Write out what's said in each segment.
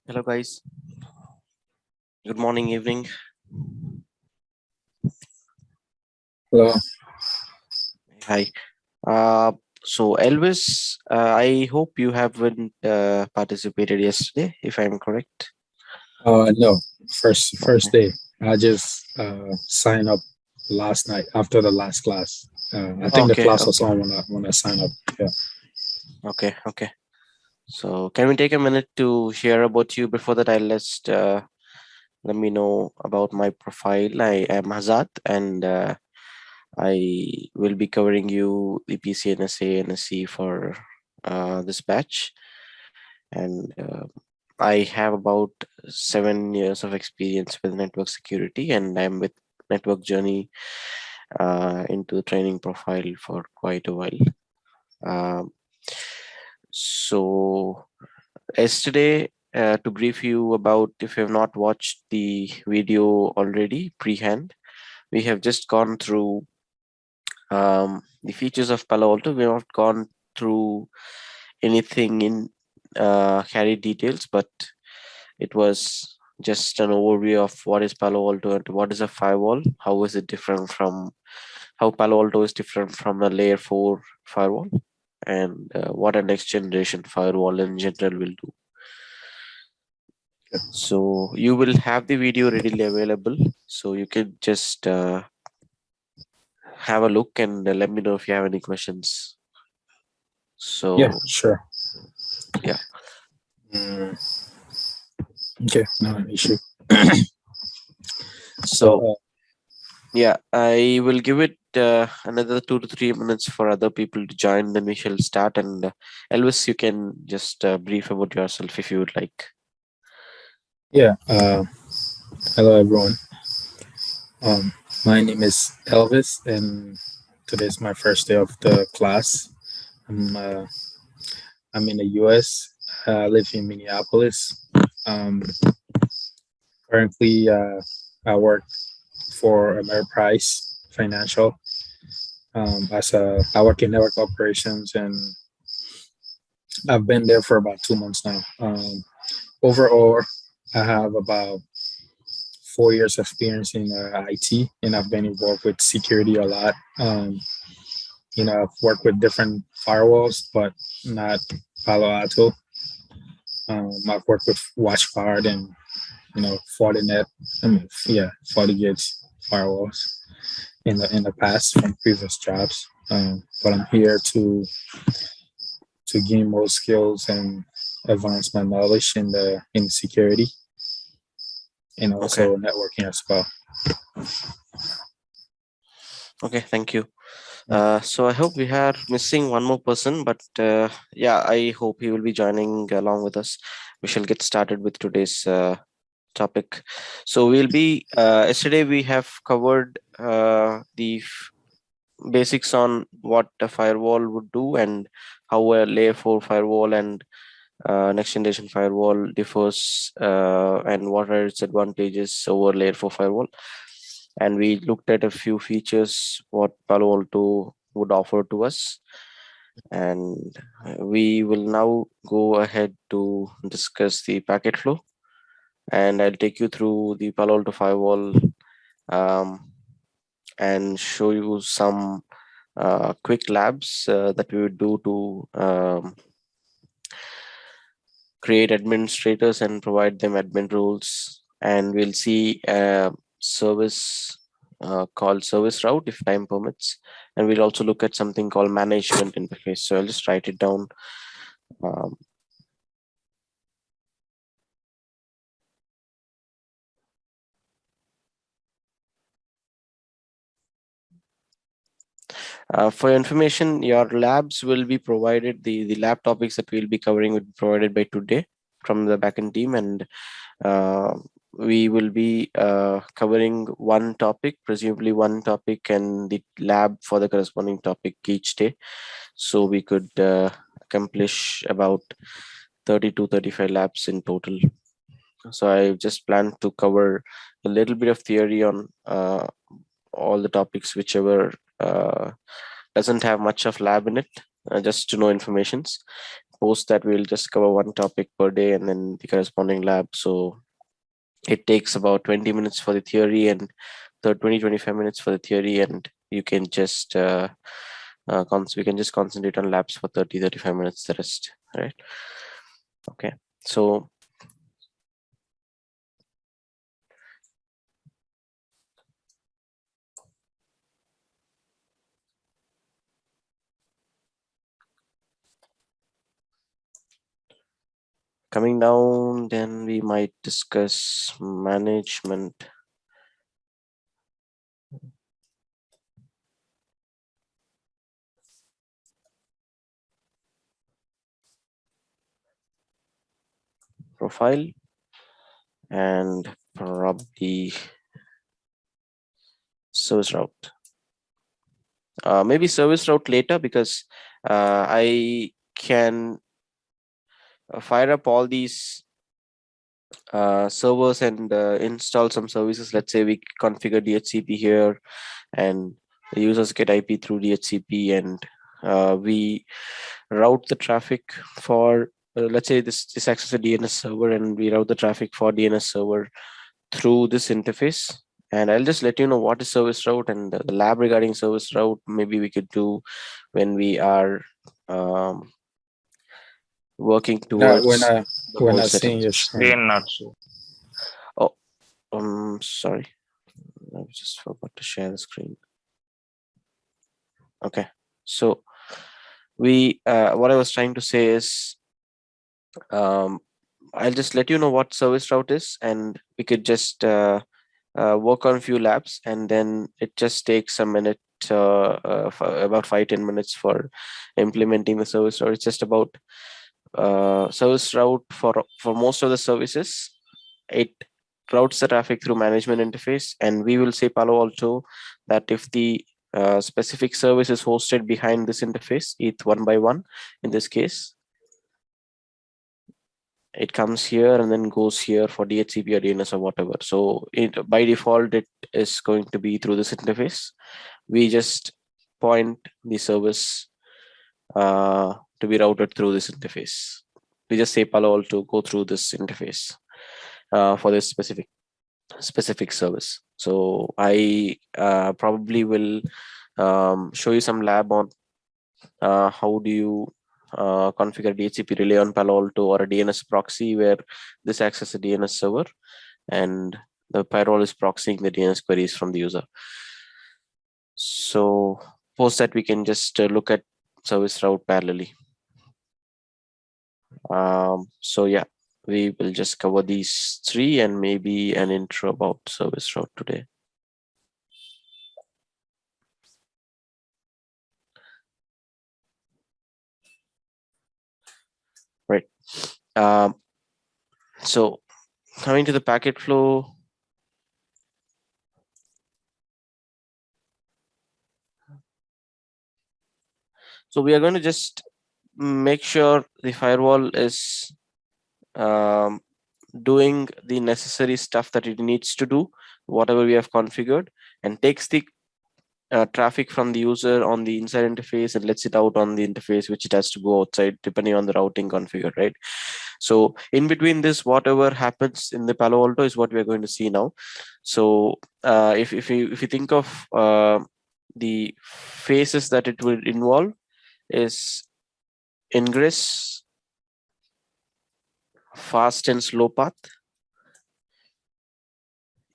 Hello, guys. Good morning, evening. Hello. Hi. So Elvis, I hope you haven't participated yesterday, if I'm correct. No, first Okay. day. I just signed up last night after the last class. I think the Okay. class was Okay. on when I signed up. Yeah. Okay. Okay. So can we take a minute to share about you? Before that, I'll just let me know about my profile. I am Hazat, and I will be covering you the PCNSA and SE for this batch. And I have about 7 years of experience with network security, and I'm with Network Journey into the training profile for quite a while. Um, so yesterday, to brief you about, if you have not watched the video already pre-hand, we have just gone through the features of Palo Alto. We have not gone through anything in carry details, but it was just an overview of what is Palo Alto and what is a firewall, how is it different from how Palo Alto is different from a layer 4 firewall, and what a next generation firewall in general will do. So you will have the video readily available, so you can just have a look and let me know if you have any questions. Yeah. So Sure. yeah. Mm, okay. No issue. So So yeah, I will give it another 2 to 3 minutes for other people to join. Then we shall start. And Elvis, you can just brief about yourself if you would like. yeah. Hello everyone. Um, my name is Elvis, and today's my first day of the class. I'm uh, I'm in the U.S. I live in Minneapolis. Um, Currently, I work for Ameriprise Financial. I work in network operations, and I've been there for about 2 months now. Overall, I have about 4 years experience in IT, and I've been involved with security a lot. I've worked with different firewalls, but not Palo Alto. I've worked with WatchGuard and Fortinet. FortiGate firewalls in the past from previous jobs. But I'm here to gain more skills and advance my knowledge in security and Okay. also networking as well. Okay. Thank you. So I hope we are missing one more person, but yeah, I hope he will be joining along with us. We shall get started with today's topic. So we'll be yesterday we have covered the basics on what a firewall would do and how a layer 4 firewall and next generation firewall differs, and what are its advantages over layer 4 firewall. And we looked at a few features what Palo Alto would offer to us, and we will now go ahead to discuss the packet flow, and I'll take you through the Palo Alto firewall, um, and show you some quick labs that we would do to create administrators and provide them admin roles. And we'll see a service called service route if time permits. And we'll also look at something called management interface. So I'll just write it down. Um, for your information, your labs will be provided, the lab topics that we'll be covering will be provided by today from the backend team. And uh, we will be covering one topic, presumably one topic, and the lab for the corresponding topic each day. So we could accomplish about 30 to 35 labs in total. So I just plan to cover a little bit of theory on all the topics, whichever doesn't have much of lab in it, just to know informations. post that we'll just cover one topic per day and then the corresponding lab. So it takes about 20 minutes for the theory and 25 minutes for the theory, and you can just we can just concentrate on labs for 35 minutes the rest, right? Okay, so coming down, then we might discuss management. Profile and probably service route. Maybe service route later, because I can fire up all these servers and install some services. Let's say we configure DHCP here and the users get IP through DHCP, and we route the traffic for let's say this access a DNS server, and we route the traffic for DNS server through this interface. And I'll just let you know what is service route, and the lab regarding service route maybe we could do when we are working No, towards the we're whole not seeing settings. your screen. Screen not so. Oh, sorry, I just forgot to share the screen. Okay, so we what I was trying to say is I'll just let you know what service route is, and we could just work on a few labs, and then it just takes a minute, about 5-10 minutes for implementing the service route. It's just about service route for most of the services. It routes the traffic through management interface, and we will say Palo Alto that if the specific service is hosted behind this interface, ETH 1 by 1 in this case, it comes here and then goes here for DHCP or DNS or whatever. So by default, it is going to be through this interface. We just point the service to be routed through this interface. We just say Palo Alto go through this interface for this specific service. So I probably will show you some lab on how do you configure DHCP relay on Palo Alto or a DNS proxy where this acts as a DNS server and the firewall is proxying the DNS queries from the user. So post that we can just look at service route parallelly. So yeah, we will just cover these three and maybe an intro about service route today. Right. So coming to the packet flow, so we are going to just make sure the firewall is doing the necessary stuff that it needs to do, whatever we have configured, and takes the traffic from the user on the inside interface and lets it out on the interface, which it has to go outside depending on the routing configured, right? So in between this, whatever happens in the Palo Alto is what we are going to see now. So if you think of the phases that it will involve is ingress, fast and slow path,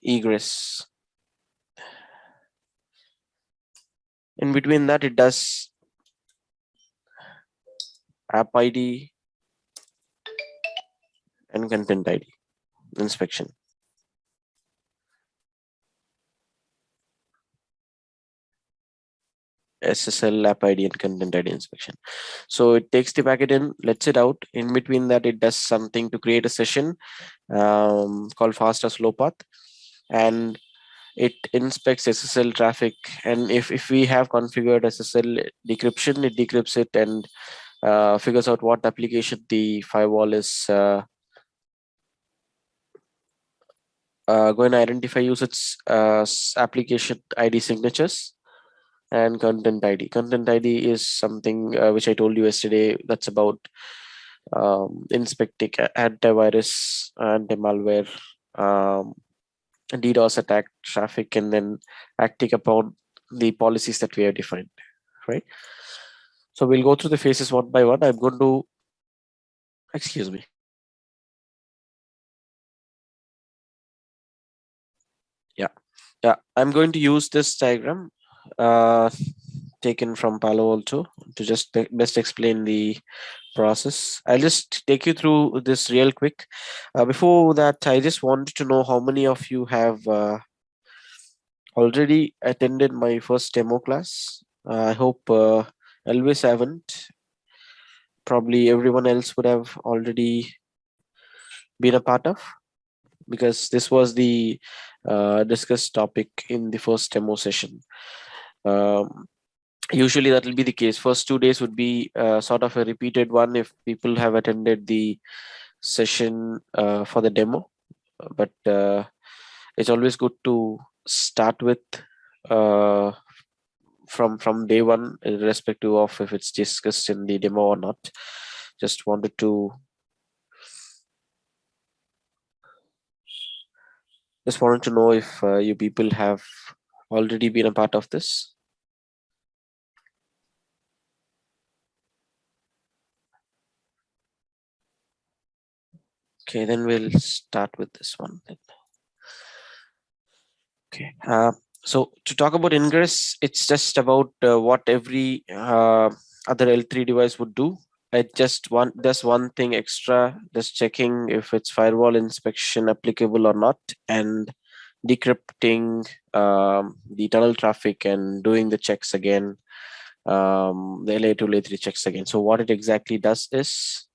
egress. In between that, it does app ID and content ID inspection. SSL app ID and content ID inspection. So it takes the packet in, lets it out. In between that, it does something to create a session called fast or slow path, and it inspects SSL traffic. And if we have configured SSL decryption, it decrypts it and figures out what application the firewall is going to identify, use its application ID signatures and content ID. Content ID is something which I told you yesterday. That's about inspecting antivirus, anti-malware, um, DDoS attack traffic, and then acting upon the policies that we have defined, right? So we'll go through the phases one by one. I'm going to, excuse me. Yeah, I'm going to use this diagram uh, taken from Palo Alto to just best explain the process. I'll just take you through this real quick. Before that, I just wanted to know how many of you have already attended my first demo class. I hope Elvis haven't. Probably everyone else would have already been a part of, because this was the discussed topic in the first demo session. Um, Usually that will be the case. First 2 days would be sort of a repeated one if people have attended the session for the demo, but it's always good to start with uh, from day one, irrespective of if it's discussed in the demo or not. Just wanted to know if you people have already been a part of this. Okay, then we'll start with this one then. Okay. So to talk about ingress, it's just about what every other L3 device would do. It just does one thing extra, just checking if it's firewall inspection applicable or not, and decrypting the tunnel traffic and doing the checks again, the LA2, LA3 checks again. So what it exactly does is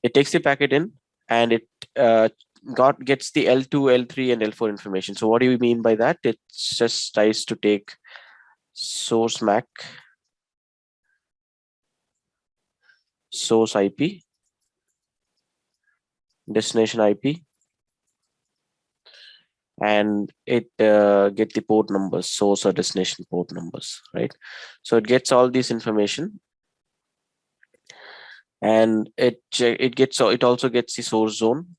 it takes the packet in and it gets the L2, L3, and L4 information. So what do you mean by that? It just tries to take source MAC, source IP, destination IP, and it get the port numbers, source or destination port numbers, right? So it gets all this information, and it also gets the source zone,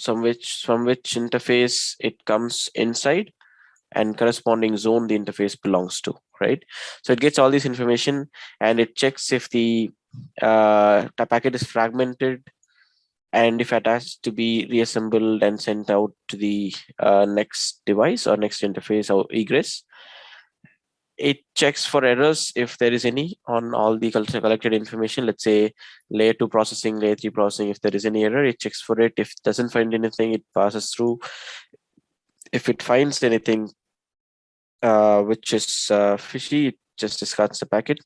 from which interface it comes inside, and corresponding zone the interface belongs to, right? So it gets all this information and it checks if the packet is fragmented, and if it has to be reassembled and sent out to the next device or next interface or egress. It checks for errors if there is any on all the collected information. Let's say layer 2 processing, layer 3 processing. If there is any error, it checks for it. If it doesn't find anything, it passes through. If it finds anything which is fishy, it just discards the packet,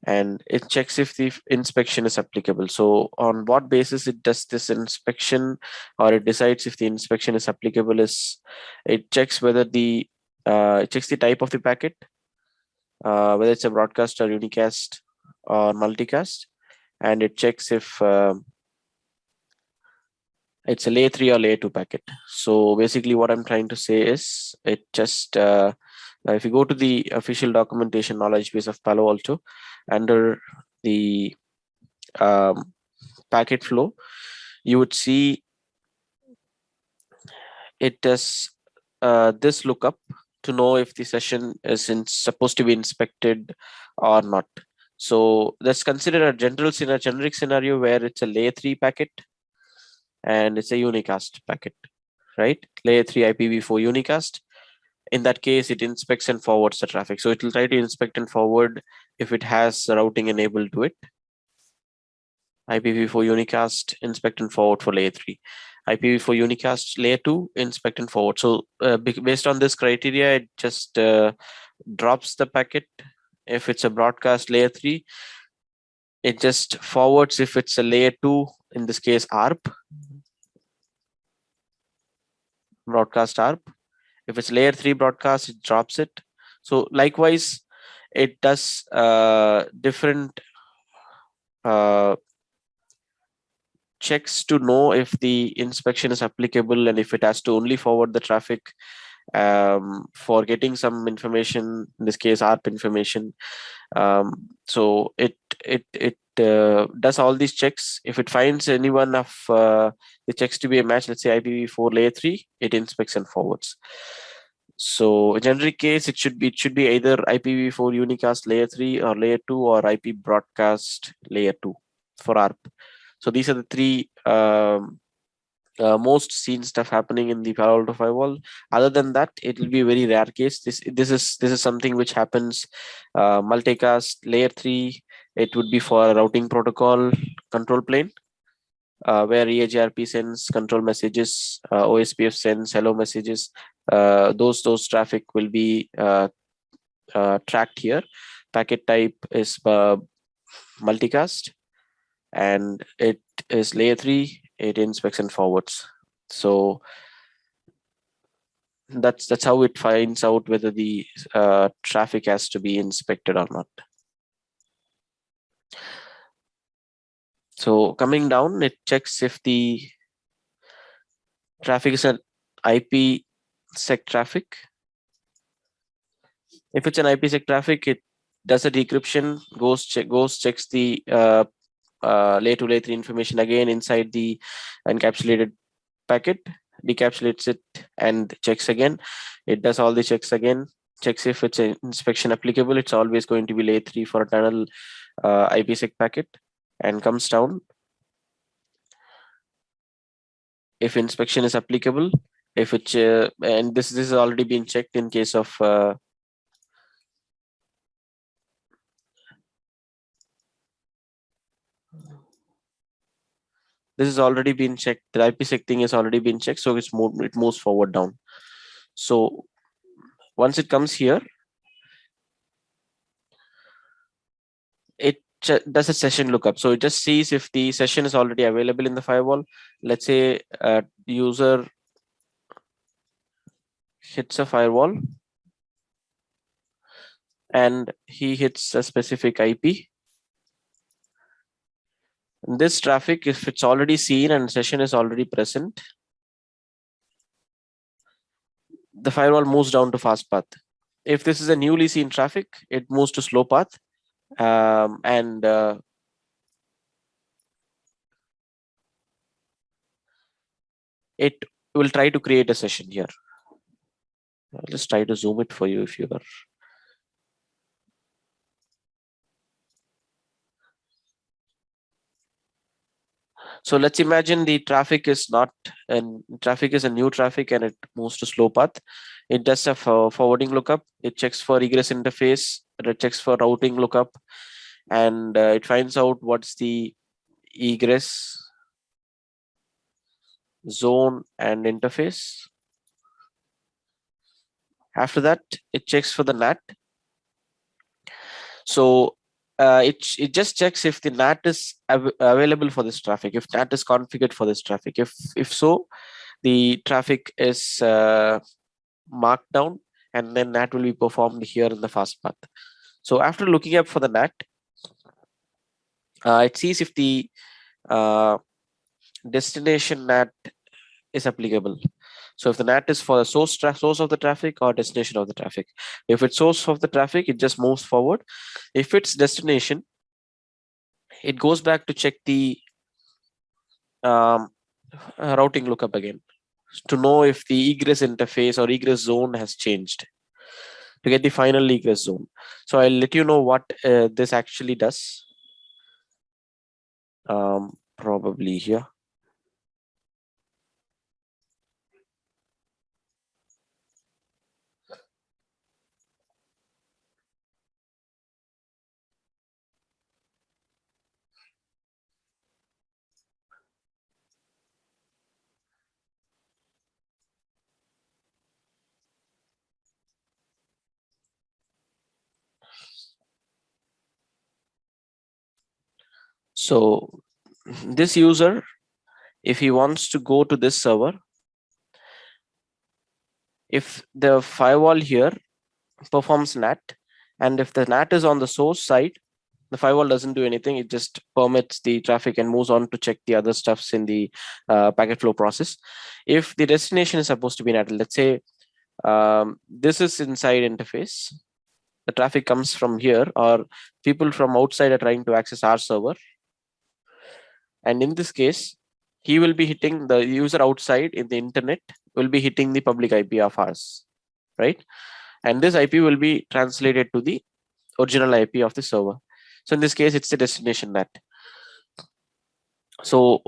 and it checks if the inspection is applicable. So on what basis it does this inspection, or it decides if the inspection is applicable, is it checks whether the it checks the type of the packet, whether it's a broadcast or unicast or multicast, and it checks if it's a layer 3 or layer 2 packet. So basically what I'm trying to say is it just if you go to the official documentation knowledge base of Palo Alto, under the packet flow, you would see it does this lookup to know if the session is supposed to be inspected or not. So let's consider a generic scenario where it's a layer 3 packet and it's a unicast packet, right? Layer 3 IPv4 unicast. In that case, it inspects and forwards the traffic. So it will try to inspect and forward if it has routing enabled to it. IPv4 unicast, inspect and forward for layer 3. IPv4 unicast, layer 2, inspect and forward. So based on this criteria, it just drops the packet. If it's a broadcast layer 3, it just forwards if it's a layer 2, in this case ARP, broadcast ARP. If it's layer 3 broadcast, it drops it. So likewise, it does different checks to know if the inspection is applicable, and if it has to only forward the traffic, for getting some information, in this case ARP information. So it does all these checks. If it finds any one of the checks to be a match, let's say IPv4 layer 3, it inspects and forwards. So in generic case, it should be either IPv4 unicast layer 3 or layer 2, or IP broadcast layer 2 for ARP. So these are the three most seen stuff happening in the Palo Alto firewall. Other than that, it will be a very rare case. This is something which happens multicast layer 3. It would be for a routing protocol control plane, where EAGRP sends control messages, OSPF sends hello messages. Those traffic will be tracked here. Packet type is multicast, and it is layer 3. It inspects and forwards. So that's how it finds out whether the traffic has to be inspected or not. So coming down, it checks if the traffic is an IPsec traffic. If it's an IPsec traffic, it does a decryption, checks the layer 2, layer 3 information again inside the encapsulated packet, decapsulates it and checks again. It does all the checks again, checks if it's an inspection applicable. It's always going to be layer 3 for a tunnel IPsec packet, and comes down. If inspection is applicable, if it's and this has already been checked in case of this has already been checked. The IPsec thing has already been checked, so it moves forward down. So once it comes here, it does a session lookup. So it just sees if the session is already available in the firewall. Let's say user hits a firewall and he hits a specific IP. And this traffic, if it's already seen and session is already present, the firewall moves down to fast path. If this is a newly seen traffic, it moves to slow path, and it will try to create a session here. I'll just try to zoom it for you if you are. So let's imagine the traffic is not, and traffic is a new traffic and it moves to slow path. It does a forwarding lookup. It checks for egress interface. It checks for routing lookup, and it finds out what's the egress zone and interface. After that, it checks for the NAT. So it just checks if the NAT is available for this traffic, if NAT is configured for this traffic. If so, the traffic is marked down, and then NAT will be performed here in the fast path. So after looking up for the NAT, it sees if the destination NAT is applicable. So if the NAT is for the source of the traffic or destination of the traffic. If it's source of the traffic, it just moves forward. If it's destination, it goes back to check the routing lookup again to know if the egress interface or egress zone has changed, to get the final egress zone. So I'll let you know what this actually does. Probably here. So this user, if he wants to go to this server, if the firewall here performs NAT, and if the NAT is on the source side, the firewall doesn't do anything. It just permits the traffic and moves on to check the other stuffs in the packet flow process. If the destination is supposed to be NAT, let's say This is inside interface. The traffic comes from here, or people from outside are trying to access our server. And in this case, he will be hitting the user outside in the internet will be hitting the public IP of ours, right? And this IP will be translated to the original IP of the server. So in this case, it's the destination NAT. So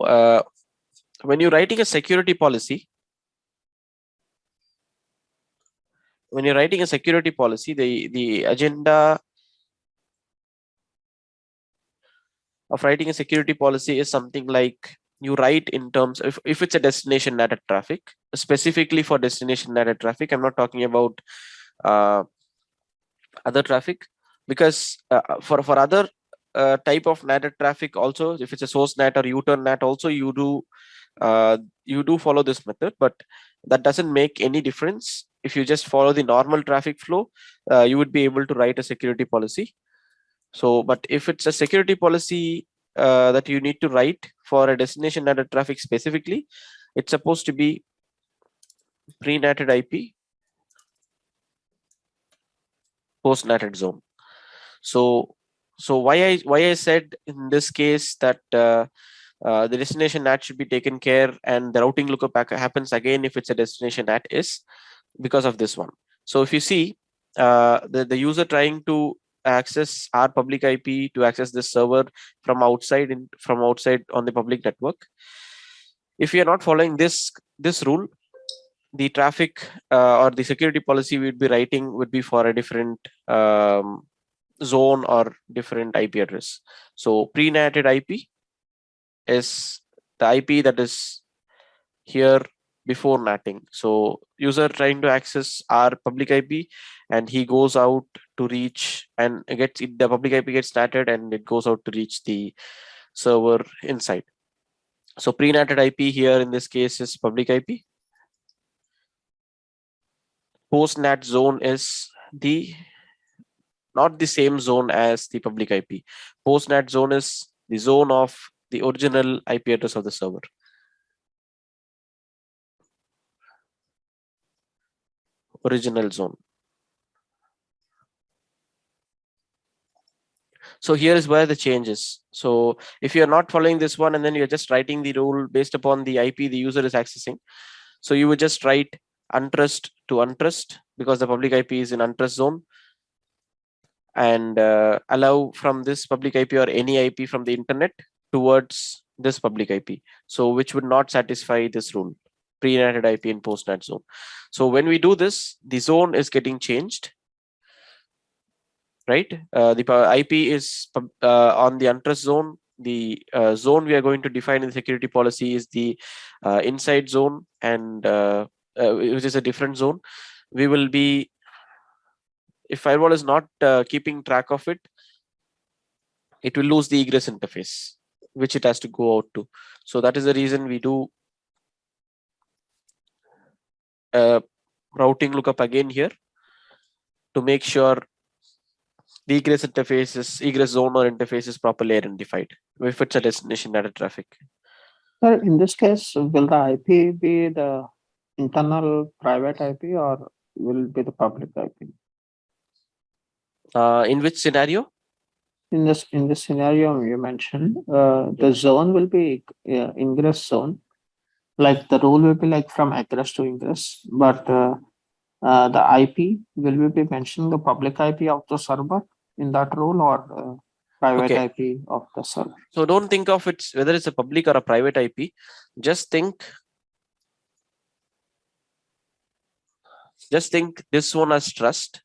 when you're writing a security policy, the agenda of writing a security policy is something like you write in terms of if it's a destination NAT traffic, specifically for destination NAT traffic. I'm not talking about other traffic, because for other type of NAT traffic also, if it's a source NAT or U-turn NAT also, you do follow this method, but that doesn't make any difference. If you just follow the normal traffic flow, you would be able to write a security policy. So, but if it's a security policy that you need to write for a destination NAT traffic specifically, it's supposed to be pre-NATed IP, post-NATed zone. So why I said in this case that the destination NAT should be taken care and the routing lookup happens again if it's a destination NAT is because of this one. So if you see the user trying to access our public IP to access this server from outside on the public network, if you are not following this rule, the traffic or the security policy we'd be writing would be for a different zone or different IP address. So pre-NATed IP is the IP that is here before NATing. So user trying to access our public IP and he goes out to reach and the public IP gets NATed and it goes out to reach the server inside. So pre-NATed IP here in this case is public IP. Post-NAT zone is not the same zone as the public IP. Post-NAT zone is the zone of the original IP address of the server. Original zone. So here is where the change is. So if you're not following this one and then you're just writing the rule based upon the IP the user is accessing, so you would just write untrust to untrust because the public IP is in untrust zone, and allow from this public IP or any IP from the internet towards this public IP. So which would not satisfy this rule, pre-NATed IP in post-NAT zone. So when we do this, the zone is getting changed, right? The IP is on the untrust zone. The zone we are going to define in the security policy is the inside zone, and which is a different zone. We will be, if firewall is not keeping track of it, it will lose the egress interface, which it has to go out to. So that is the reason we do routing lookup again here to make sure the egress zone or interface is properly identified if it's a destination data traffic. Sir, in this case, will the IP be the internal private IP or will it be the public IP? In which scenario? In this scenario you mentioned, the zone will be ingress zone. Like the rule will be like from egress to ingress, but the IP will we be mentioning the public IP of the server in that rule or private IP of the server? So don't think of it whether it's a public or a private IP. Just think this one as trust,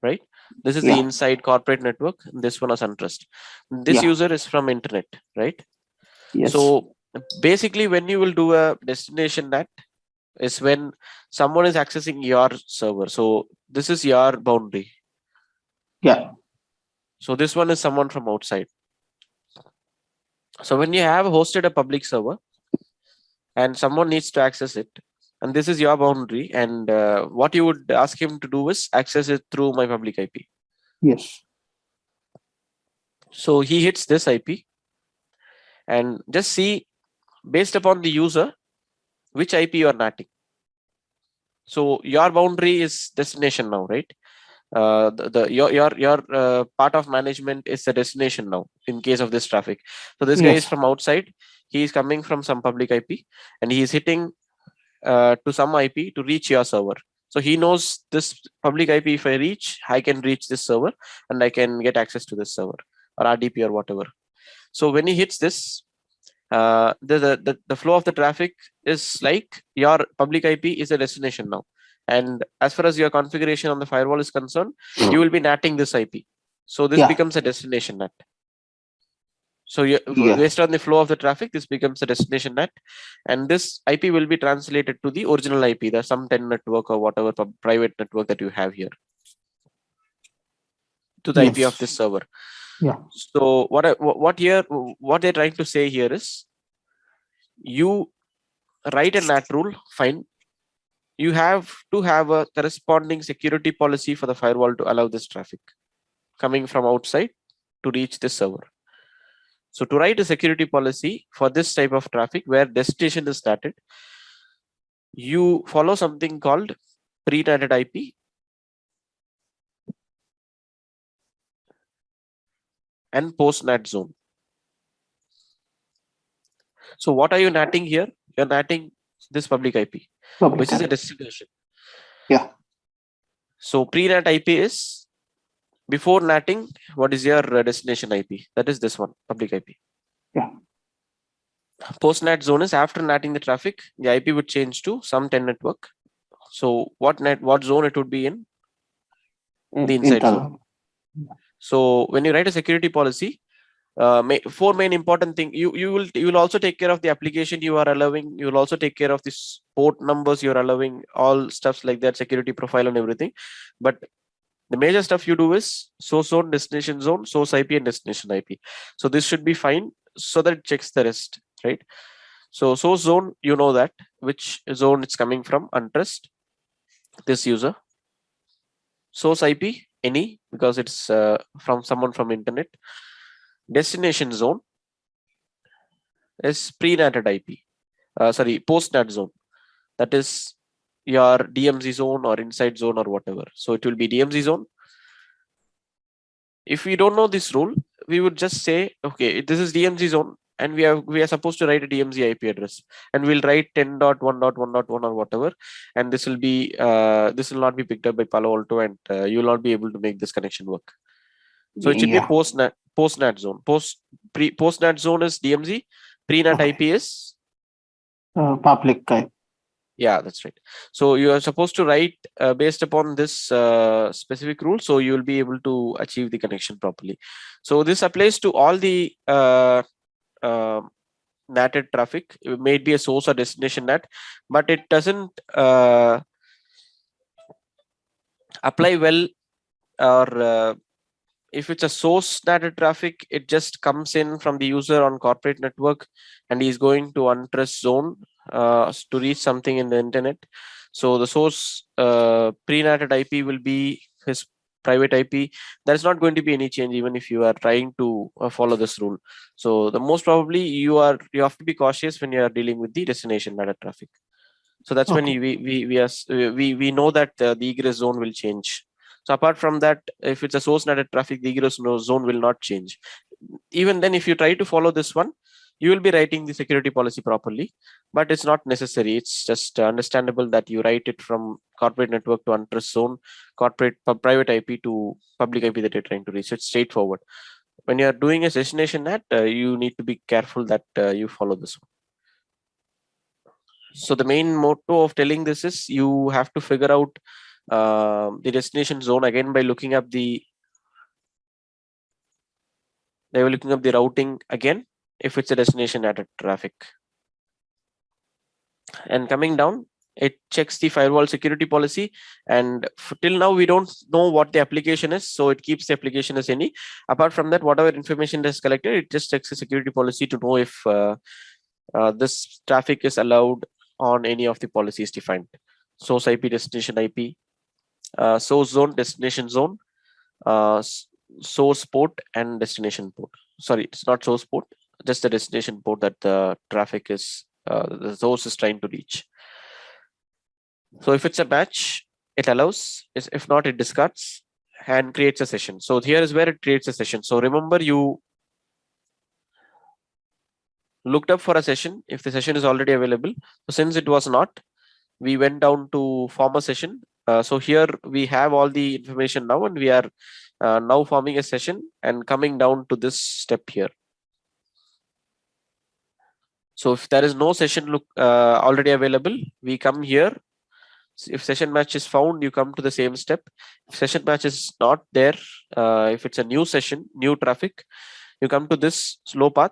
right? This is the inside corporate network. This one as untrust. This user is from internet, right? Yes. So basically, when you will do a destination NAT is when someone is accessing your server. So this is your boundary. Yeah. So this one is someone from outside. So when you have hosted a public server and someone needs to access it, and this is your boundary, and what you would ask him to do is access it through my public IP. Yes. So he hits this IP and just see based upon the user which IP you are NATing. So your boundary is destination now, right? Your part of management is the destination now in case of this traffic. So this guy is Yes. from outside. He is coming from some public IP, and he is hitting to some IP to reach your server. So he knows this public IP. If I reach, I can reach this server, and I can get access to this server or RDP or whatever. So when he hits this, the flow of the traffic is like your public IP is a destination now. And as far as your configuration on the firewall is concerned, you will be natting this IP. So this Yeah. becomes a destination NAT. So you, Yeah. based on the flow of the traffic, this becomes a destination NAT, and this IP will be translated to the original IP, the some 10 network or whatever private network that you have here, to the IP of this Yes. server. Yeah. So what they're trying to say here is, you write a NAT rule, fine. You have to have a corresponding security policy for the firewall to allow this traffic coming from outside to reach this server. So to write a security policy for this type of traffic where destination is started, you follow something called pre-natted IP and post-nat zone. So what are you natting here? You're natting this public IP, which is a destination. Yeah. So pre-nat IP is before natting. What is your destination IP? That is this one, public IP. Yeah. Post-nat zone is after natting the traffic, the IP would change to some 10 network. So what zone it would be in? The inside zone. So when you write a security policy, four main important thing, you will also take care of the application you are allowing. You will also take care of this port numbers you are allowing, all stuffs like that, security profile and everything. But the major stuff you do is source zone, destination zone, source IP, and destination IP. So this should be fine, so that it checks the rest, right? So source zone, you know that which zone it's coming from, untrust this user. Source IP, any, because it's from someone from internet. Destination zone is pre-natted IP. Sorry, post-nat zone. That is your DMZ zone or inside zone or whatever. So it will be DMZ zone. If we don't know this rule, we would just say, okay, this is DMZ zone, and we are supposed to write a DMZ IP address, and we'll write 10.1.1.1 or whatever, and this will not be picked up by Palo Alto, and you will not be able to make this connection work. So it should be a post-nat zone. Post-nat zone is DMZ. Pre-nat IP is public IP. Yeah, that's right. So you are supposed to write based upon this specific rule, so you will be able to achieve the connection properly. So this applies to all the natted traffic. It may be a source or destination NAT, but it doesn't apply well, or if it's a source natted traffic, it just comes in from the user on corporate network, and he's going to untrust zone to reach something in the internet. So the source pre-natted IP will be his private IP. There's not going to be any change even if you are trying to follow this rule. So the most probably you have to be cautious when you are dealing with the destination natted traffic. So that's when we know that the egress zone will change. So apart from that, if it's a source netted traffic, the egress zone will not change. Even then, if you try to follow this one, you will be writing the security policy properly, but it's not necessary. It's just understandable that you write it from corporate network to untrust zone, private IP to public IP that you're trying to reach. It's straightforward. When you're doing a destination NAT, you need to be careful that you follow this one. So the main motto of telling this is you have to figure out the destination zone again by looking up the routing again if it's a destination at a traffic. And coming down, it checks the firewall security policy, and till now we don't know what the application is, so it keeps the application as any. Apart from that, whatever information it has collected, it just checks the security policy to know if this traffic is allowed on any of the policies defined. Source IP, destination IP, source zone, destination zone, source port, and destination port. Sorry, it's not source port, just the destination port that the traffic is, the source is trying to reach. So if it's a match, it allows. If not, it discards and creates a session. So here is where it creates a session. So remember, you looked up for a session if the session is already available. So since it was not, we went down to form a session. So here we have all the information now, and we are now forming a session and coming down to this step here. So if there is no session already available, we come here. If session match is found, you come to the same step. If session match is not there, if it's a new session, new traffic, you come to this slow path,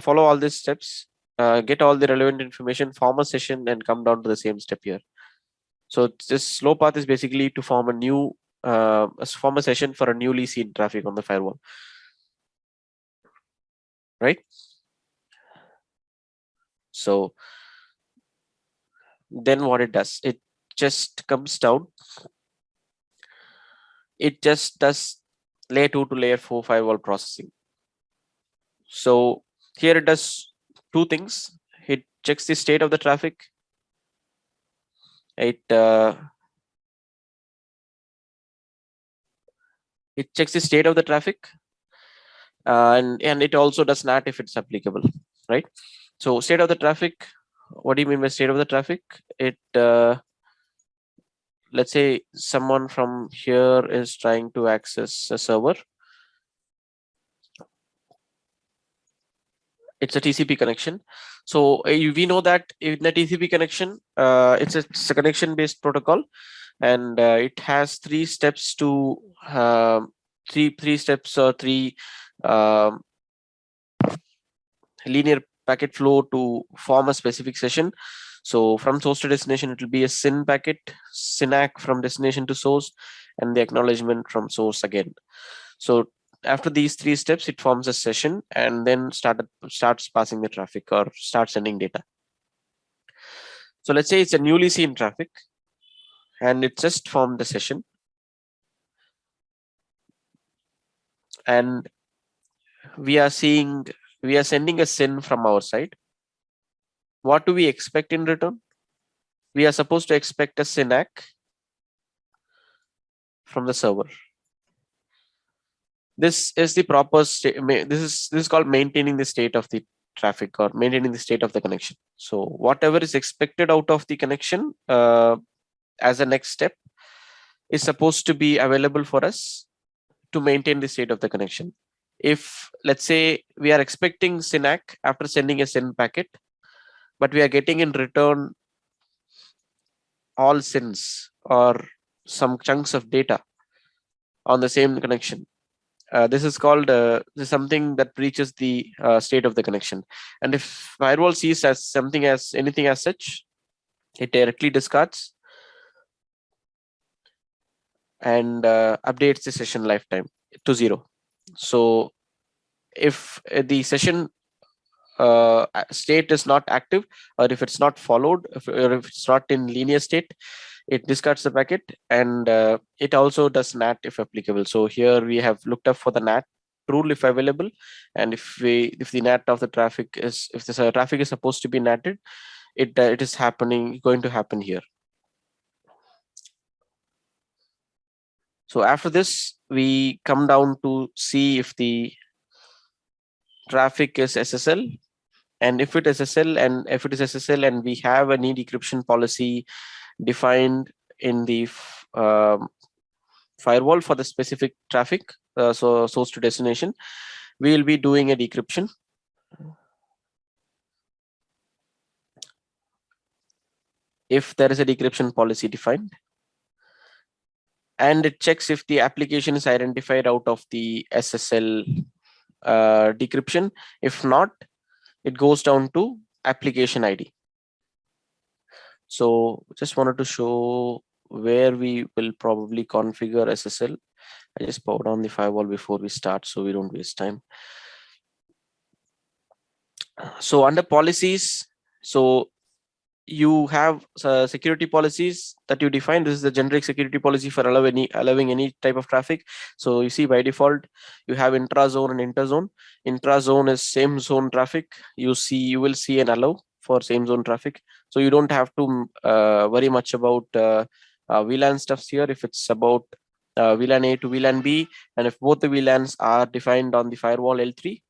follow all these steps, get all the relevant information, form a session, and come down to the same step here. So this slow path is basically to form a new form a session for a newly seen traffic on the firewall, right? So then what it does, it just comes down. It just does layer 2 to layer 4 firewall processing. So here it does two things. It checks the state of the traffic. It checks the state of the traffic, and it also does NAT if it's applicable, right? So state of the traffic. What do you mean by state of the traffic? It let's say someone from here is trying to access a server. It's a TCP connection. So we know that in the TCP connection, it's a connection based protocol, and it has three steps to three steps or three linear packet flow to form a specific session. So from source to destination, it will be a SYN packet, SYNAC from destination to source, and the acknowledgement from source again. So after these three steps, it forms a session and then starts passing the traffic or starts sending data. So let's say it's a newly seen traffic, and it just formed the session, and we are sending a SYN from our side. What do we expect in return? We are supposed to expect a SYNAC from the server. This is the proper state. This is called maintaining the state of the traffic or maintaining the state of the connection. So whatever is expected out of the connection as a next step is supposed to be available for us to maintain the state of the connection. If let's say we are expecting SYNAC after sending a SYN packet, but we are getting in return all SYNs or some chunks of data on the same connection, this is called this is something that breaches the state of the connection. And if firewall sees as something as anything as such, it directly discards and updates the session lifetime to 0. So if the session state is not active, or if it's not followed, or if it's not in linear state, it discards the packet, and it also does NAT if applicable. So here we have looked up for the NAT rule if available, and if the NAT of the traffic is, if this traffic is supposed to be NATed, it is going to happen here. So after this, we come down to see if the traffic is SSL, and if it is SSL and we have an decryption policy defined in the firewall for the specific traffic, so source to destination, we will be doing a decryption. If there is a decryption policy defined, and it checks if the application is identified out of the SSL decryption. If not, it goes down to application ID. So just wanted to show where we will probably configure SSL. I just power down the firewall before we start so we don't waste time. So under policies, so you have security policies that you define. This is the generic security policy for allowing any type of traffic. So you see by default, you have intrazone and interzone. Intrazone is same zone traffic. You will see an allow for same zone traffic. So you don't have to worry much about VLAN stuffs here. If it's about VLAN A to VLAN B, and if both the VLANs are defined on the firewall L3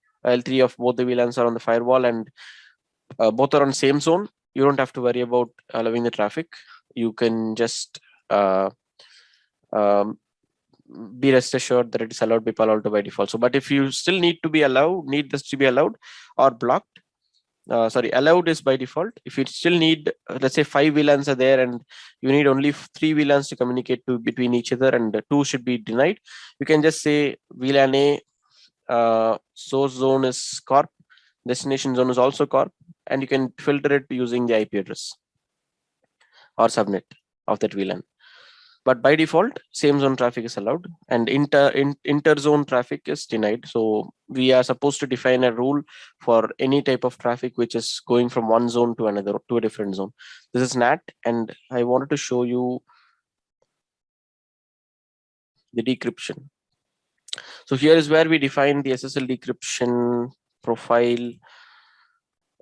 of both the VLANs are on the firewall, and both are on same zone, you don't have to worry about allowing the traffic. You can just be rest assured that it is allowed by PALOALTO by default. So, but if you still need this to be allowed or blocked, allowed is by default. If you still need, let's say 5 VLANs are there and you need only 3 VLANs to communicate between each other, and 2 should be denied, you can just say VLAN A source zone is corp, destination zone is also corp, and you can filter it using the IP address or subnet of that VLAN. But by default, same zone traffic is allowed, and inter-zone traffic is denied. So we are supposed to define a rule for any type of traffic which is going from one zone to another, to a different zone. This is NAT, and I wanted to show you the decryption. So here is where we define the SSL decryption profile.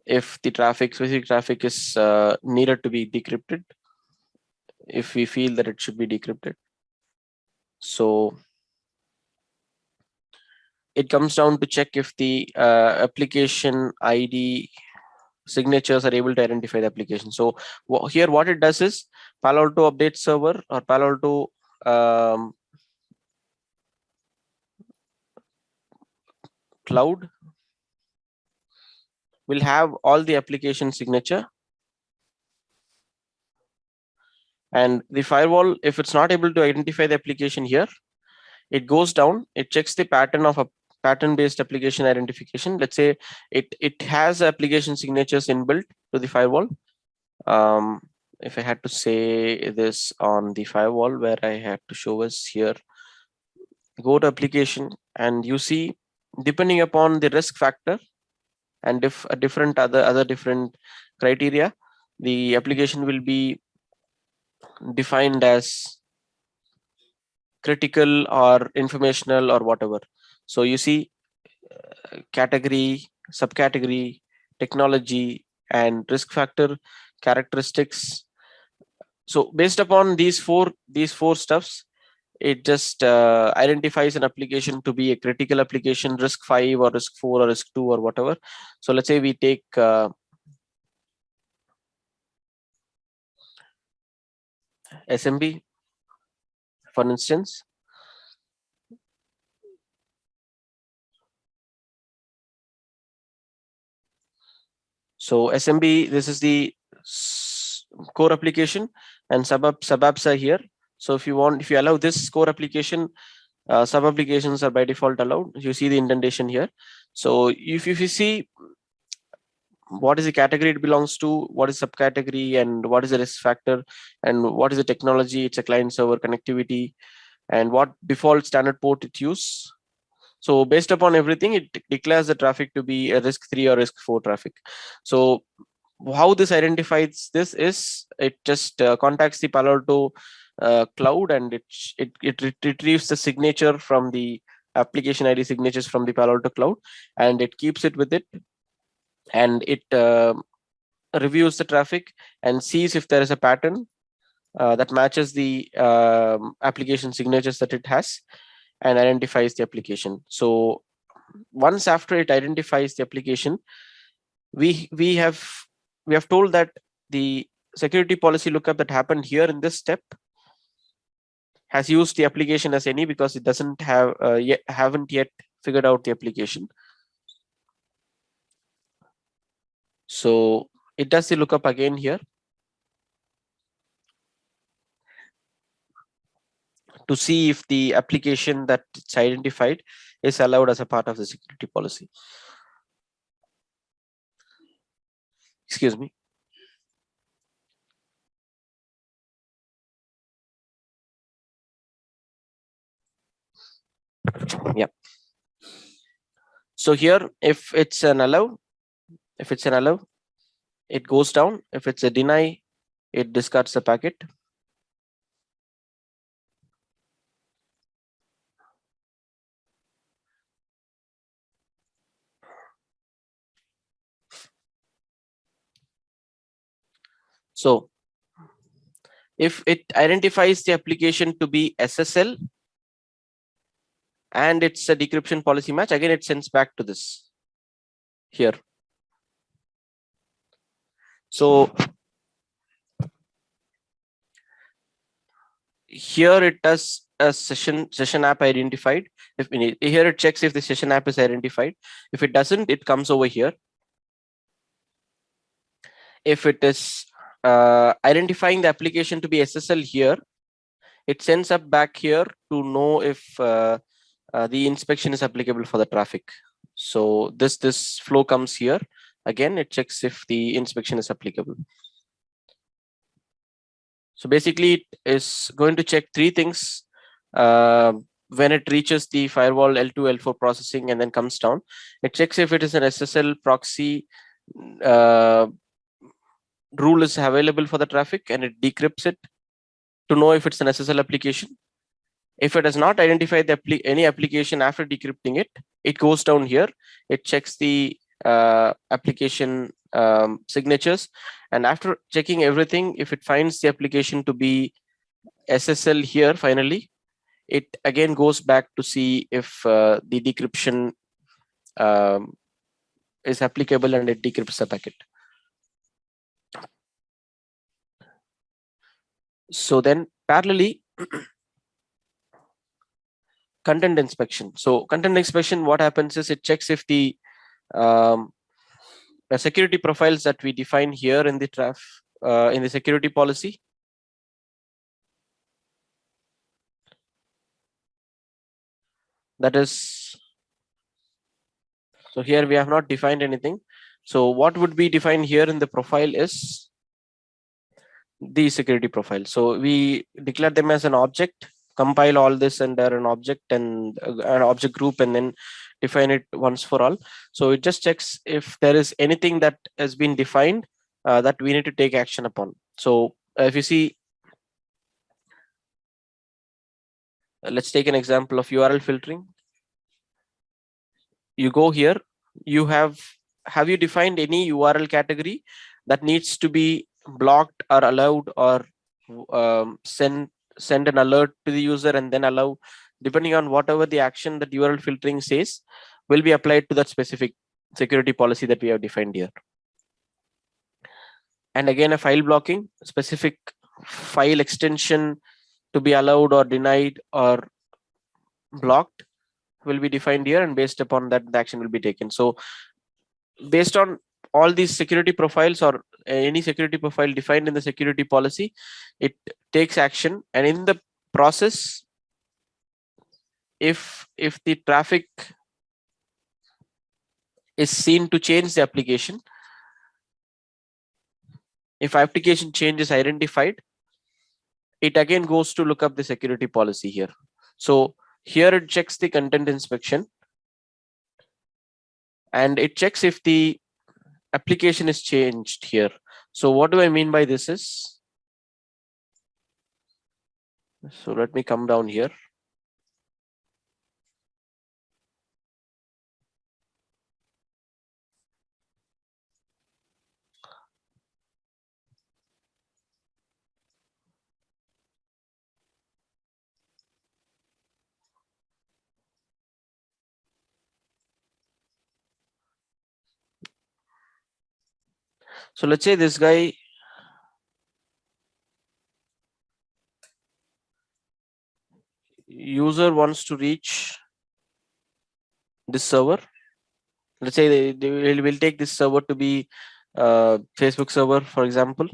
If the specific traffic is needed to be decrypted, if we feel that it should be decrypted. So it comes down to check if the application ID signatures are able to identify the application. So here what it does is PALOALTO update server or PALOALTO cloud will have all the application signature, and the firewall, if it's not able to identify the application here, it goes down, it checks the pattern of a pattern-based application identification. Let's say it has application signatures inbuilt to the firewall. If I had to say this on the firewall, where I had to show us here, go to application, and you see, depending upon the risk factor and if a different other different criteria, the application will be defined as critical or informational or whatever. So you see category, subcategory, technology, and risk factor characteristics. So based upon these four stuffs, it just identifies an application to be a critical application, risk 5 or risk 4 or risk 2 or whatever. So let's say we take SMB, for instance. So SMB, this is the core application, and sub-apps are here. So if you allow this core application, sub applications are by default allowed. You see the indentation here. So if you see what is the category it belongs to, what is subcategory, and what is the risk factor, and what is the technology, it's a client server connectivity, and what default standard port it uses. So based upon everything, it declares the traffic to be a risk 3 or risk 4 traffic. So how this identifies this is, it just contacts the PALOALTO cloud, and it retrieves the signature from the application ID signatures from the PALOALTO cloud, and it keeps it with it, and it reviews the traffic and sees if there is a pattern that matches the application signatures that it has, and identifies the application. So once after it identifies the application, we have told that the security policy lookup that happened here in this step has used the application as any, because it doesn't have haven't yet figured out the application. So it does the lookup again here to see if the application that it's identified is allowed as a part of the security policy. Excuse me. Yeah. So here, if it's an allow, it goes down. If it's a deny, it discards the packet. So if it identifies the application to be SSL and it's a decryption policy match, again it sends back to this here. So here it does a session app identified. If here it checks if the session app is identified. If it doesn't, it comes over here. If it is identifying the application to be SSL here, it sends up back here to know if the inspection is applicable for the traffic. So this flow comes here. Again, it checks if the inspection is applicable. So basically, it is going to check three things when it reaches the firewall L2, L4 processing and then comes down. It checks if it is an SSL proxy rule is available for the traffic, and it decrypts it to know if it's an SSL application. If it has not identified any application after decrypting it, it goes down here. It checks the application signatures, and after checking everything, if it finds the application to be SSL here, finally, it again goes back to see if the decryption is applicable, and it decrypts the packet. So then parallelly, content inspection. So content inspection, what happens is it checks if the security profiles that we define here in the in the security policy, that is, so here we have not defined anything. So what would be defined here in the profile is the security profile. So we declare them as an object, compile all this under an object and an object group, and then define it once for all. So it just checks if there is anything that has been defined that we need to take action upon. So if you see, let's take an example of URL filtering. You go here, you have you defined any URL category that needs to be blocked or allowed, or send an alert to the user and then allow, depending on whatever the action that URL filtering says will be applied to that specific security policy that we have defined here. And again, a file blocking, specific file extension to be allowed or denied or blocked will be defined here, and based upon that the action will be taken. So based on all these security profiles or any security profile defined in the security policy, it takes action. And in the process, if the traffic is seen to change the application, if application change is identified, it again goes to look up the security policy here. So here it checks the content inspection, and it checks if the application is changed here. So what do I mean by this is, so let me come down here. So let's say this guy user wants to reach this server. Let's say they will take this server to be Facebook server, for example.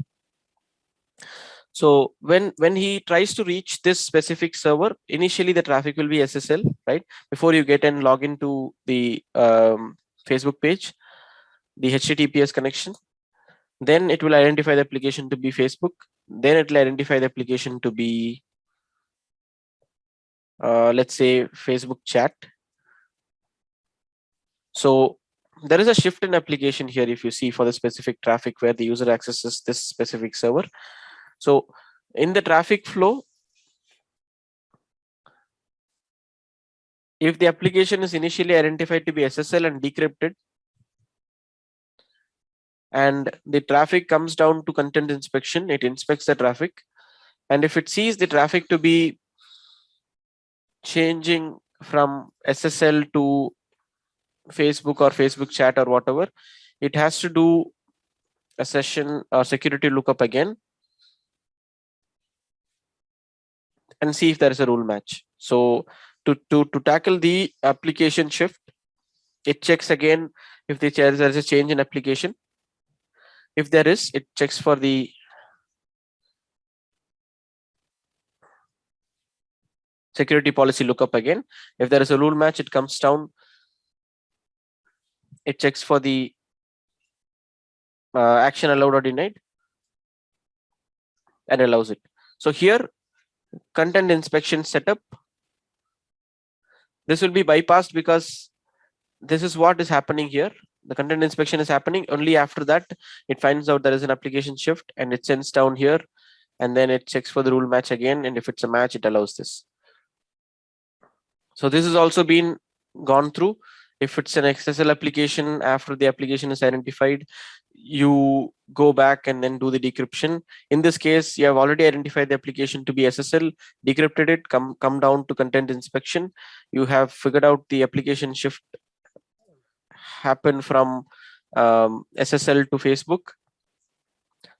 So when he tries to reach this specific server, initially the traffic will be SSL, right? Before you get and log into the Facebook page, the HTTPS connection, then it will identify the application to be Facebook. Then it will identify the application to be, let's say, Facebook chat. So there is a shift in application here, if you see, for the specific traffic where the user accesses this specific server. So in the traffic flow, if the application is initially identified to be SSL and decrypted, and the traffic comes down to content inspection. It inspects the traffic, and if it sees the traffic to be changing from SSL to Facebook or Facebook chat or whatever, it has to do a session or security lookup again and see if there is a rule match. So to tackle the application shift, it checks again if there is a change in application. If there is, it checks for the security policy lookup again. If there is a rule match, it comes down, it checks for the action allowed or denied and allows it. So here, content inspection setup, this will be bypassed because this is what is happening here. The content inspection is happening. Only after that, it finds out there is an application shift and it sends down here, and then it checks for the rule match again. And if it's a match, it allows this. So this has also been gone through. If it's an SSL application, after the application is identified, you go back and then do the decryption. In this case, you have already identified the application to be SSL, decrypted it, come down to content inspection. You have figured out the application shift happen from SSL to Facebook.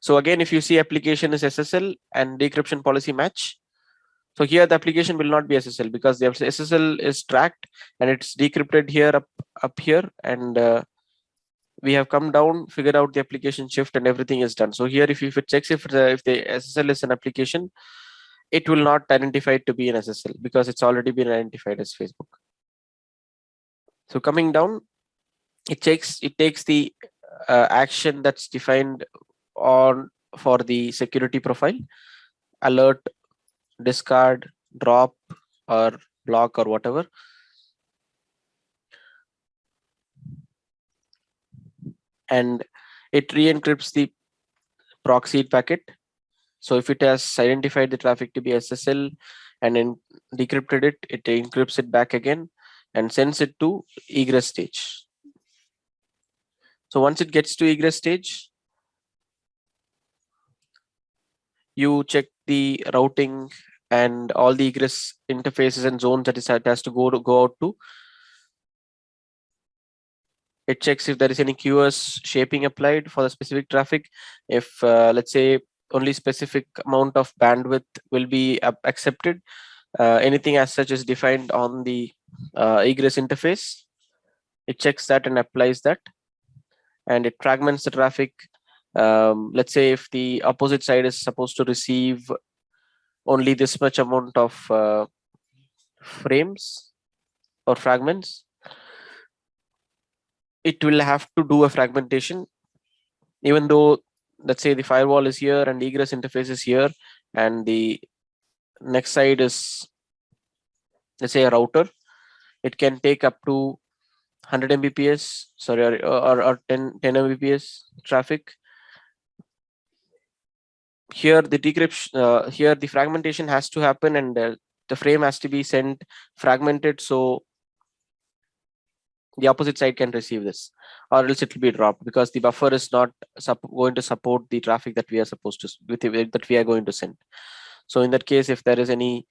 So again, if you see application is SSL and decryption policy match, so here the application will not be SSL because the SSL is tracked and it's decrypted here up here, and we have come down, figured out the application shift, and everything is done. So here, if it checks if the SSL is an application, it will not identify it to be an SSL because it's already been identified as Facebook. So coming down, it takes the action that's defined on for the security profile: alert, discard, drop, or block, or whatever. And it re-encrypts the proxied packet. So if it has identified the traffic to be SSL and then decrypted it, it encrypts it back again and sends it to egress stage. So once it gets to egress stage, you check the routing and all the egress interfaces and zones that it has to go out to. It checks if there is any QoS shaping applied for the specific traffic. If let's say only specific amount of bandwidth will be accepted, anything as such is defined on the egress interface. It checks that and applies that, and it fragments the traffic. Let's say if the opposite side is supposed to receive only this much amount of frames or fragments, it will have to do a fragmentation, even though, let's say, the firewall is here and egress interface is here, and the next side is, let's say, a router. It can take up to 100 Mbps, sorry, or 10 Mbps traffic. Here the decryption, here the fragmentation has to happen, and the frame has to be sent fragmented, so the opposite side can receive this, or else it will be dropped because the buffer is not going to support the traffic that we are supposed to that we are going to send. So in that case, if there is any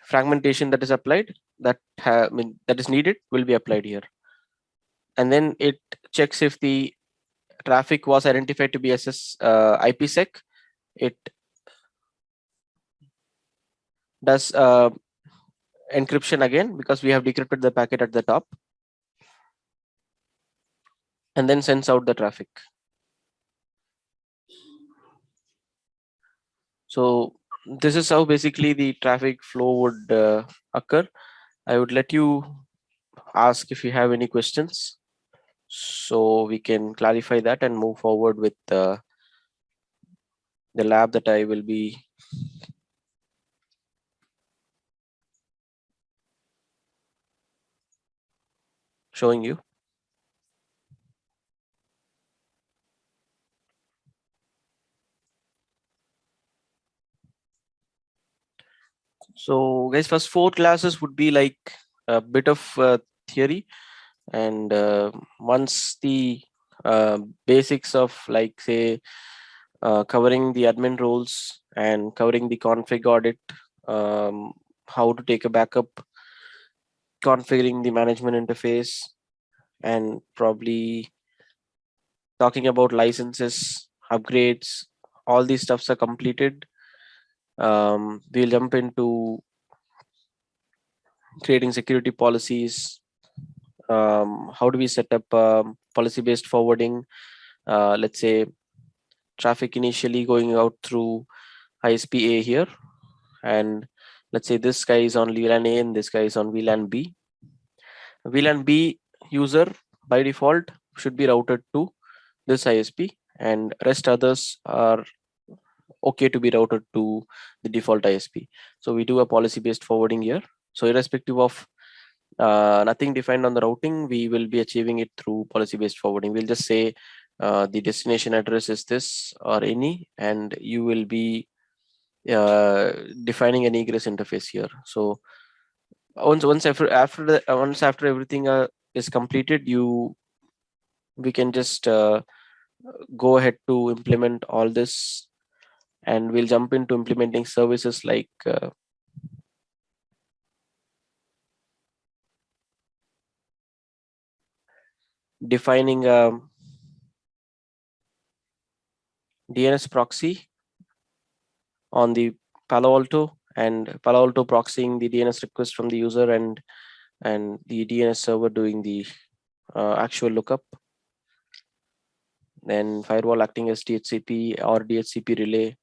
fragmentation that is applied, that is needed, will be applied here. And then it checks if the traffic was identified to be IPsec. It does encryption again because we have decrypted the packet at the top, and then sends out the traffic. So this is how basically the traffic flow would occur. I would let you ask if you have any questions, so we can clarify that and move forward with the lab that I will be showing you. So guys, first 4 classes would be like a bit of theory, and once the basics of, like, say, covering the admin roles and covering the config audit, how to take a backup, configuring the management interface, and probably talking about licenses, upgrades. All these stuffs are completed. We'll jump into creating security policies. How do we set up policy-based forwarding? Let's say traffic initially going out through ISP A here, and let's say this guy is on VLAN A and this guy is on VLAN B. VLAN B user by default should be routed to this ISP, and rest others are okay to be routed to the default ISP. So we do a policy-based forwarding here. So irrespective of nothing defined on the routing, we will be achieving it through policy-based forwarding. We'll just say the destination address is this or any, and you will be defining an egress interface here. So once after everything is completed, we can just go ahead to implement all this, and we'll jump into implementing services like defining a DNS proxy on the Palo Alto, and Palo Alto proxying the DNS request from the user, and the DNS server doing the actual lookup. Then firewall acting as DHCP or DHCP relay.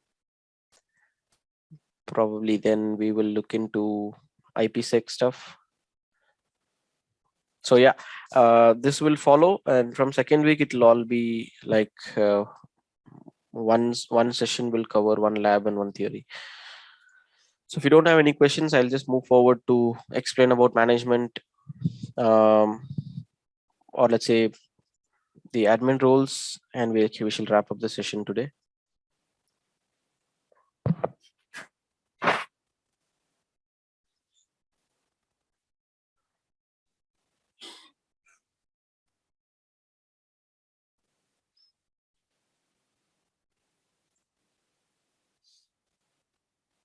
Probably then we will look into IPsec stuff. So yeah, this will follow, and from second week it'll all be like one session will cover one lab and one theory. So if you don't have any questions, I'll just move forward to explain about management, or let's say the admin roles, and we shall wrap up the session today.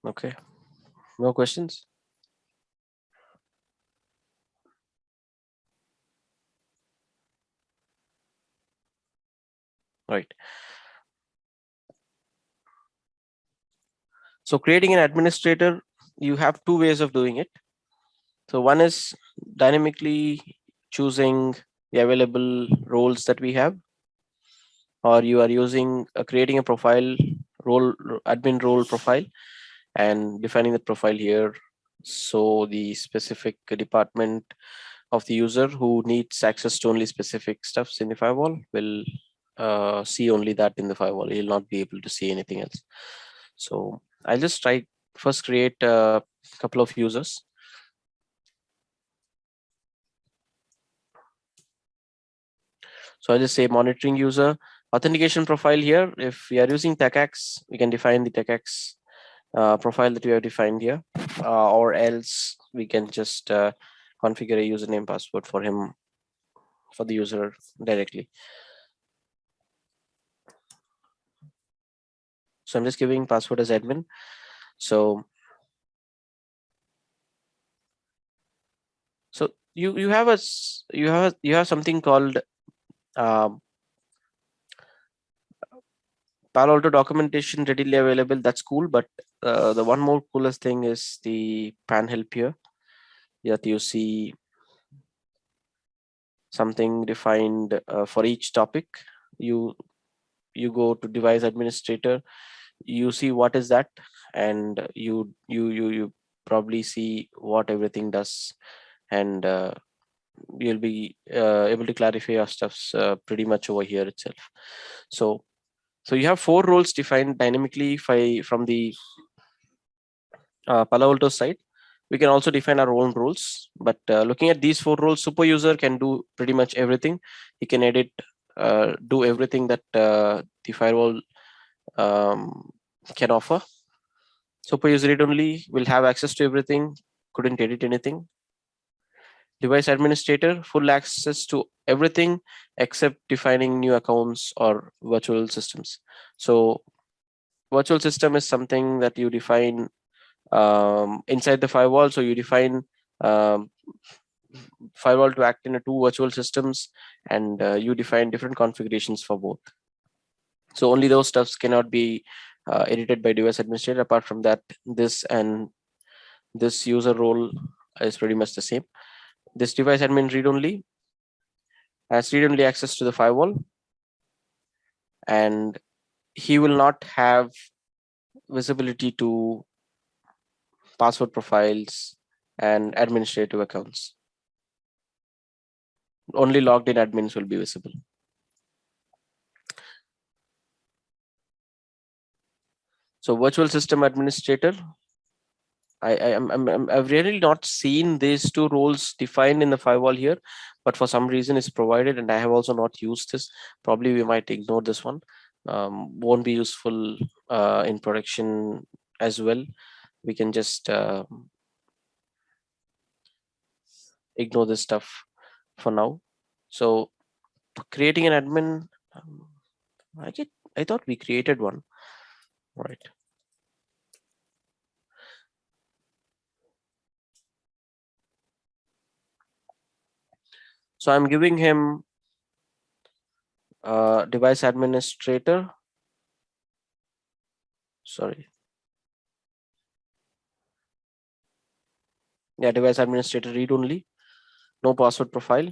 Okay, no questions? Right. So creating an administrator, you have two ways of doing it. So one is dynamically choosing the available roles that we have, or you are using creating a profile role, admin role profile, and defining the profile here. So the specific department of the user who needs access to only specific stuffs in the firewall will see only that in the firewall. He'll not be able to see anything else. So I'll just try first create a couple of users. So I'll just say monitoring user, authentication profile here. If we are using 𝒂𝒂𝒂𝒍𝒂, we can define the 𝒂𝒂𝒂𝒂𝒂𝒂 profile that we have defined here, or else we can just configure a username password for him, for the user directly. So I'm just giving password as admin. So you have something called Palo Alto documentation readily available. That's cool, but the one more coolest thing is the pan help here. That you see something defined for each topic. You go to device administrator, you see what is that, and you probably see what everything does, and you'll be able to clarify your stuffs pretty much over here itself. So you have 4 roles defined dynamically from the Palo Alto side. We can also define our own roles, but looking at these 4 roles, super user can do pretty much everything. He can edit, do everything that the firewall can offer. Super user read only will have access to everything, couldn't edit anything. Device administrator, full access to everything except defining new accounts or virtual systems. So virtual system is something that you define inside the firewall. So you define um, firewall to act in a two virtual systems, and you define different configurations for both. So only those stuffs cannot be edited by device administrator. Apart from that, this and this user role is pretty much the same. This device admin read-only has read-only access to the firewall, and he will not have visibility to password profiles and administrative accounts. Only logged in admins will be visible. So virtual system administrator, I've really not seen these two roles defined in the firewall here, but for some reason it's provided, and I have also not used this. Probably we might ignore this one. Won't be useful in production as well. We can just ignore this stuff for now. So creating an admin, I thought we created one, right? So I'm giving him device administrator. Sorry. Yeah, device administrator read only, no password profile.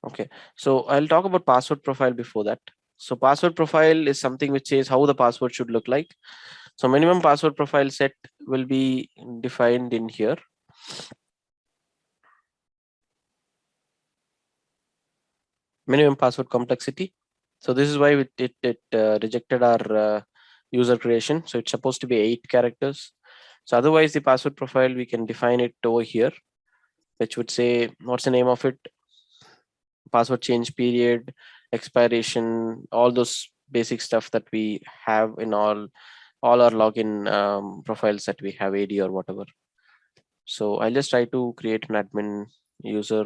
Okay, so I'll talk about password profile before that. So password profile is something which says how the password should look like. So minimum password profile set will be defined in here. Minimum password complexity. So this is why it rejected our user creation. So it's supposed to be 8 characters. So otherwise the password profile, we can define it over here, which would say, what's the name of it? Password change period, expiration, all those basic stuff that we have in all our login profiles that we have, AD or whatever. So I'll just try to create an admin user.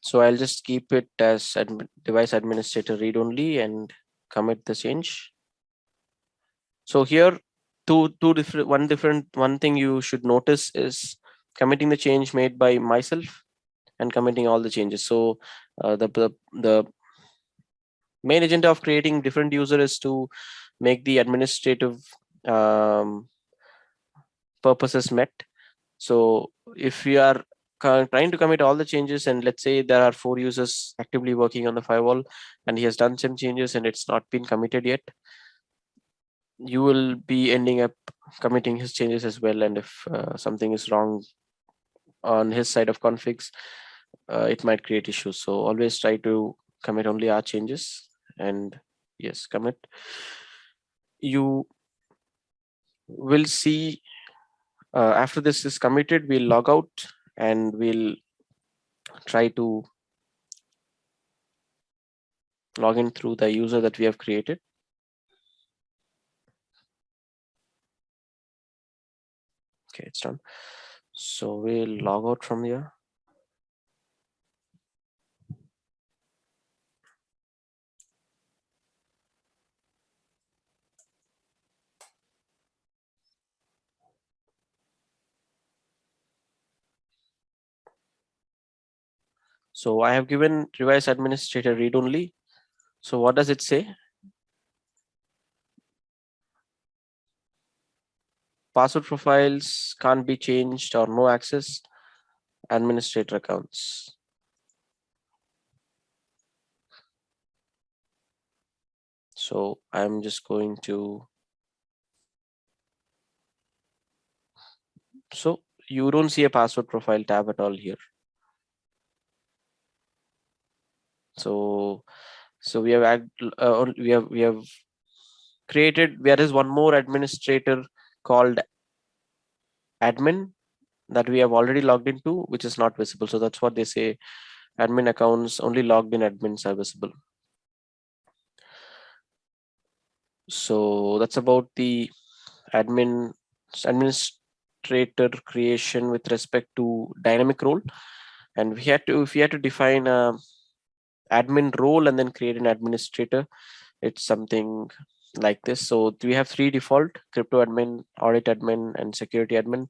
So I'll just keep it as device administrator read only and commit the change. So here, one thing you should notice is committing the change made by myself and committing all the changes. So the main agenda of creating different user is to make the administrative purposes met. So if we are trying to commit all the changes, and let's say there are 4 users actively working on the firewall and he has done some changes and it's not been committed yet, you will be ending up committing his changes as well. And if something is wrong on his side of configs, it might create issues. So always try to commit only our changes, and yes, commit. You will see after this is committed, we'll log out and we'll try to log in through the user that we have created. Okay, it's done. So we'll log out from here. So I have given device administrator read only. So what does it say? Password profiles can't be changed or no access. Administrator accounts. So I'm just going to. So you don't see a password profile tab at all here. So we have we have created, there is one more administrator called admin that we have already logged into, which is not visible. So that's what they say, admin accounts only logged in admins are visible. So that's about the administrator creation with respect to dynamic role. And if we had to define a admin role and then create an administrator, it's something like this. So we have 3 default: crypto admin, audit admin, and security admin.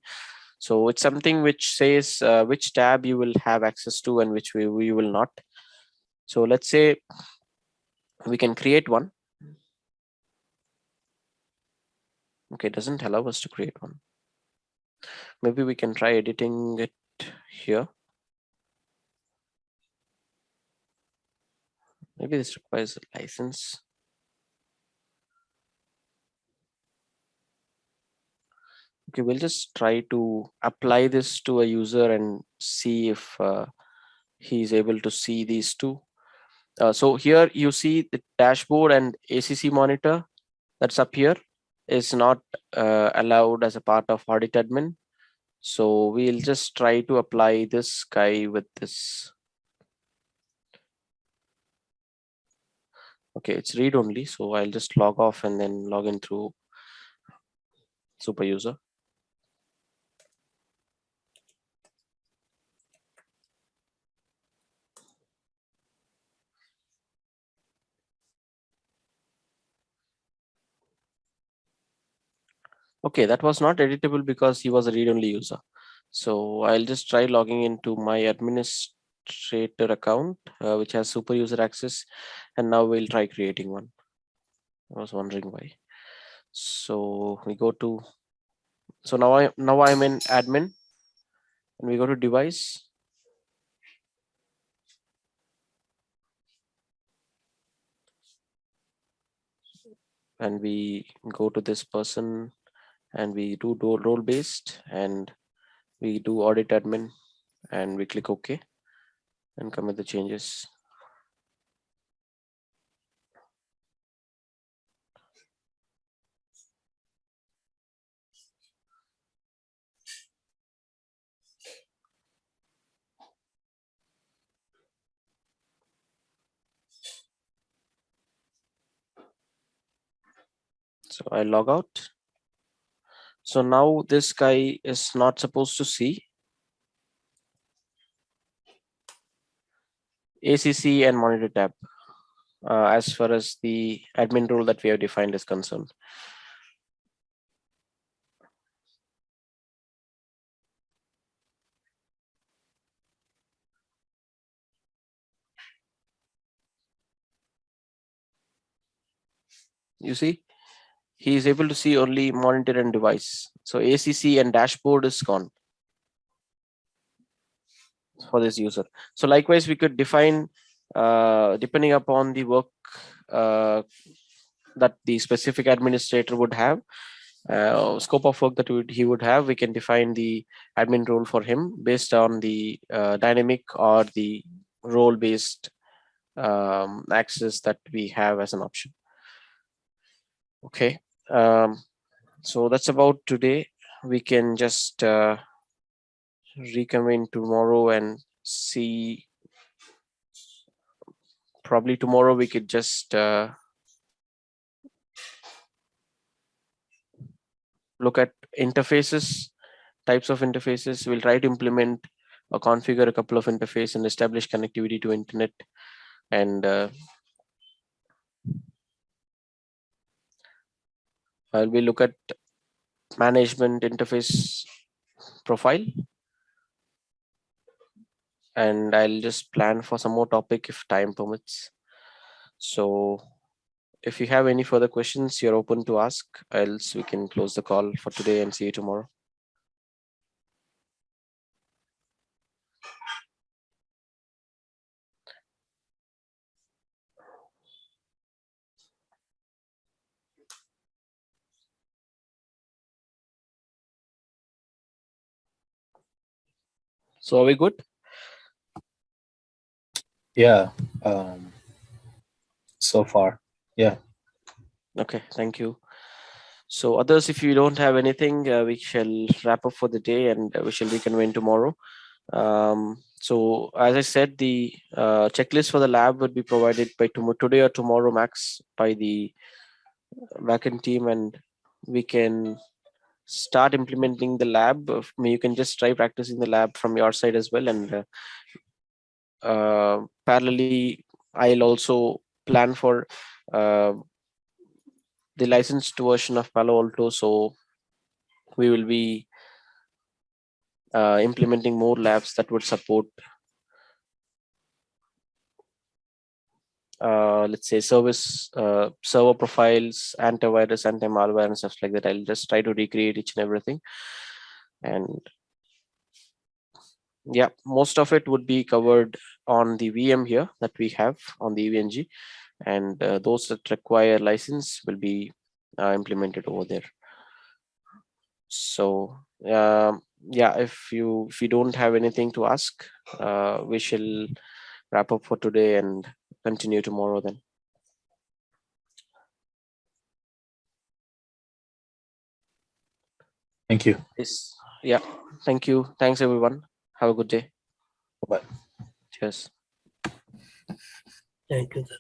So it's something which says which tab you will have access to and which we will not. So let's say we can create one. Okay, it doesn't allow us to create one. Maybe we can try editing it here. Maybe this requires a license. Okay, we'll just try to apply this to a user and see if he's able to see these two. So here you see the dashboard and ACC monitor that's up here is not allowed as a part of audit admin. So we'll just try to apply this guy with this. Okay, it's read only. So I'll just log off and then log in through super user. Okay, that was not editable because he was a read-only user. So I'll just try logging into my administrator account, which has super user access, and now we'll try creating one. I was wondering why. So we go to, so now I'm in admin, and we go to device. And we go to this person and we do role based and we do audit admin and we click OK and commit the changes. So I log out. So now this guy is not supposed to see ACC and monitor tab as far as the admin role that we have defined is concerned. You see, he is able to see only monitor and device. So ACC and dashboard is gone for this user. So likewise, we could define depending upon the work that the specific administrator would have, scope of work that he would have, we can define the admin role for him based on the dynamic or the role based access that we have as an option. Okay, so that's about today. We can just reconvene tomorrow and see. Probably tomorrow we could just look at interfaces, types of interfaces. We'll try to implement or configure a couple of interfaces and establish connectivity to internet. And we'll look at management interface profile. And I'll just plan for some more topic if time permits. So if you have any further questions, you're open to ask, else we can close the call for today and see you tomorrow. So are we good? Yeah. So far, yeah. Okay, thank you. So others, if you don't have anything, we shall wrap up for the day, and we shall reconvene tomorrow. So as I said, the checklist for the lab would be provided by today or tomorrow max by the backend team, and we can start implementing the lab. You can just try practicing the lab from your side as well, and parallelly, I'll also plan for the licensed version of Palo Alto, so we will be implementing more labs that would support let's say server profiles, antivirus, anti-malware, and stuff like that. I'll just try to recreate each and everything, and yeah, most of it would be covered on the VM here that we have on the EVNG, and those that require license will be implemented over there. So yeah, if you don't have anything to ask, we shall wrap up for today and continue tomorrow then. Thank you. Yes. Yeah. Thank you. Thanks everyone. Have a good day. Bye. Cheers. Thank you, sir.